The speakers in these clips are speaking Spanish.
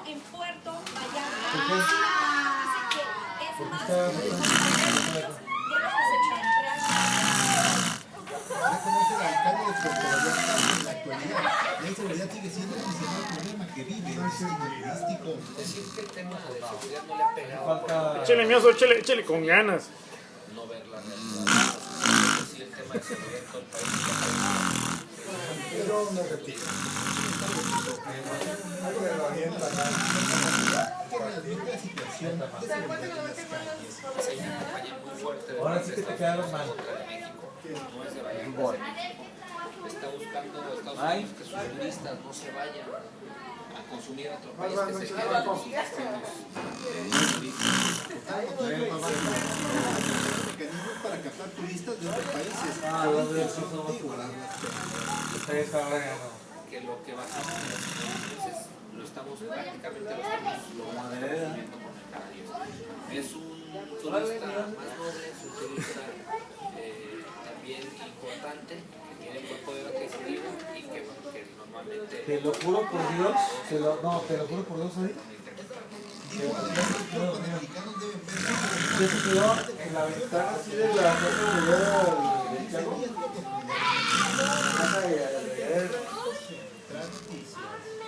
en Puerto Vallarta. ¿Por qué? Dice que es ¿Por qué más está de los bastante? Ya conoce el alcalde de Puerto Vallarta en la actualidad. La inseguridad sigue siendo el principal problema que vive el destino turístico. Decir que el tema de seguridad no le ha pegado Falta. Échale, mioso, échale con ganas. no ver la realidad. Sí, el tema de seguridad en todo el país Pero no retira. La situación de seguridad en las calles. hay una campaña muy fuerte de Ahora sí que te quedaron mal. contra de México, no es de Vallarta. Está buscando Estados Unidos que sus turistas no se vayan a consumir a otro país, que se queden en sus destinos turísticos. Mecanismos para captar turistas de otros países. Hablando de eso, no más jugar. Ustedes ahora ya no. Que lo que bajamos en los países lo estamos prácticamente lo estamos consumiendo monetarios. Es un turista más noble, es un turista también importante, que tiene buen poder adquisitivo y que normalmente Te lo juro por Dios, te lo juro por Dios, ahí. Los mexicanos deben Se quedó en la ventana así de la casa de Chicago.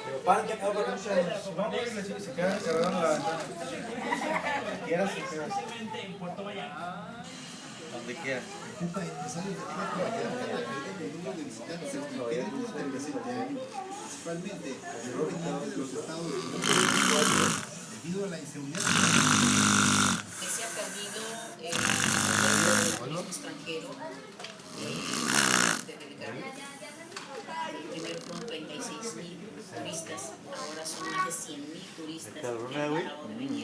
Pero pan que acaba de no se quedan cerrando la ventana. Quieras se quedan. en Puerto Vallarta. Donde quieras. Junta de empresarios de Puerto Vallarta prevé el número de visitantes extranjeros durante el presente año, principalmente provenientes de los Estados Unidos, debido a la inseguridad. Que se ha perdido el turismo extranjero desde que primero fueron 36.000 turistas, ahora son más de 100.000 turistas que han parado de venir.